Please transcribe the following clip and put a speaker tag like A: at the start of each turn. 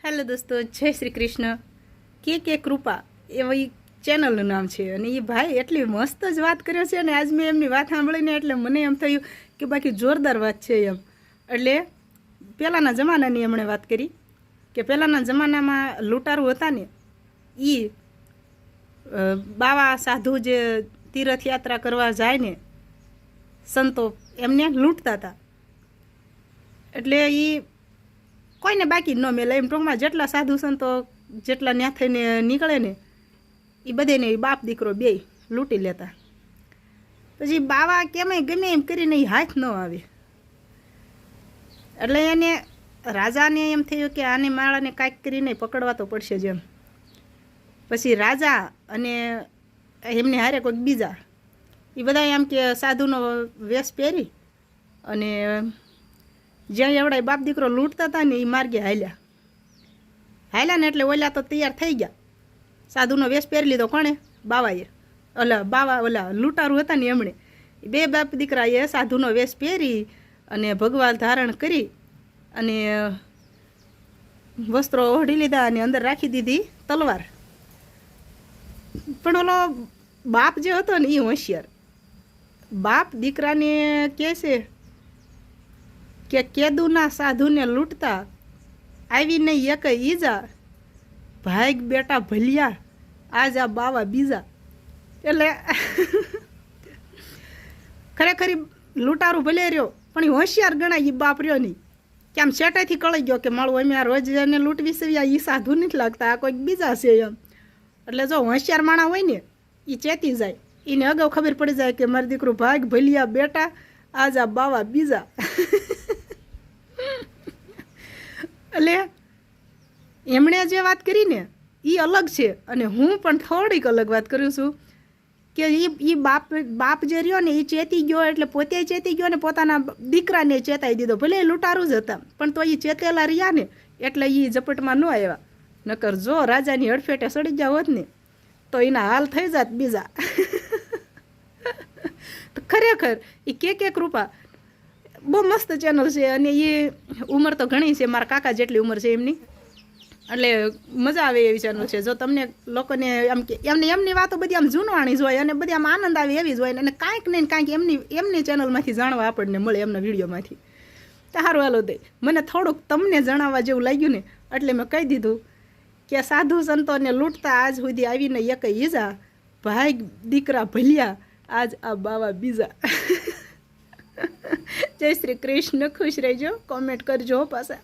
A: Hello दोस्तों, जय श्री कृष्ण। के कृपा एवं चेनलનું નામ છે અને એ ભાઈ એટલી મસ્ત જ વાત કર્યો છે અને આજ મેં એમની વાત સાંભળીને એટલે મને એમ થયું કે બાકી જોરદાર વાત છે એમ. એટલે પહેલાંના જમાનાની એમણે વાત કરી કે પહેલાંના જમાનામાં લૂંટારું હતા ને એ બાવા સાધુ જે તીર્થયાત્રા કરવા જાય ને સંતો એમને લૂંટતા હતા. એટલે એ કોઈને બાકી ન મેલે એમ ટૂંકમાં જેટલા સાધુ સંતો જેટલા ન્યા થઈને નીકળે ને એ બધાને બાપ દીકરો બે લૂંટી લેતા. પછી બાવા કેમે ગમે એમ કરીને એ હાથ ન આવે એટલે એને રાજાને એમ થયું કે આને માળાને કાંઈક કરીને પકડવા તો પડશે જ એમ. પછી રાજા અને એમને હારે કોઈક બીજા એ બધા એમ કે સાધુનો વેશ પહેરી અને જ્યાં એવડા બાપ દીકરો લૂંટતા હતા ને એ માર્ગે હાલ્યા ને એટલે ઓલા તો તૈયાર થઈ ગયા. સાધુનો વેશ પહેરી લીધો કોણે? બાવાએ. ઓલા લૂંટારું હતા ને એમણે બે બાપ દીકરાએ સાધુનો વેશ પહેરી અને ભગવાન ધારણ કરી અને વસ્ત્રો ઓઢી લીધા અને અંદર રાખી દીધી તલવાર. પણ ઓલો બાપ જે હતો ને એ હોશિયાર. બાપ દીકરાને કહે છે કે કેદુના સાધુને લૂંટતા આવી નહીં એક ઈજા, ભાગ બેટા ભલિયા આજ આ બાવા બીજા. એટલે ખરેખર લૂંટારું ભલે રહ્યો પણ એ હોશિયાર ગણાય. એ બાપ રહ્યો નહીં કે આમ શેટાઈથી કળી ગયો કે મારું અમે આ રોજ એને લૂંટવી સેવી એ સાધુ નથી લાગતા, આ કોઈક બીજા છે એમ. એટલે જો હોશિયાર માણા હોય ને એ ચેતી જાય, એને અગાઉ ખબર પડી જાય કે મારું દીકરું ભાગ ભલિયા બેટા આજ આ બાવા બીજા. એટલે એમણે જે વાત કરી ને એ અલગ છે અને હું પણ થોડીક અલગ વાત કરું છું કે એ બાપ જે રહ્યો ને એ ચેતી ગયો એટલે પોતે ચેતી ગયો ને પોતાના દીકરાને ચેતાઈ દીધો. ભલે એ લૂંટારું જ હતા પણ તો એ ચેતેલા રહ્યા ને એટલે એ ઝપટમાં ન આવ્યા. નકર જો રાજાની હડફેટે સડી ગયા હોત ને તો એના હાલ થઈ જાત બીજા. તો ખરેખર એ કે કૃપા બહુ મસ્ત ચેનલ છે અને એ ઉંમર તો ઘણી છે, મારા કાકા જેટલી ઉંમર છે એમની. એટલે મજા આવે એવી ચેનલ છે. જો તમને લોકોને આમ કે એમની વાતો બધી આમ જૂનવાણી જ હોય અને બધી આમ આનંદ આવે એવી જ હોય અને કાંઈક નહીં કાંઈક એમની ચેનલમાંથી જાણવા આપણને મળે, એમના વિડીયોમાંથી. સારું હાલો દે મને થોડુંક તમને જણાવવા જેવું લાગ્યું ને એટલે મેં કહી દીધું કે સાધુ સંતોને લૂંટતા આજ સુધી આવીને એક ઈજા, ભાગ દીકરા ભલિયા આજ આ બાવા બીજા. જય શ્રી કૃષ્ણ. ખુશ રહેજો, કોમેન્ટ કરજો પાછા.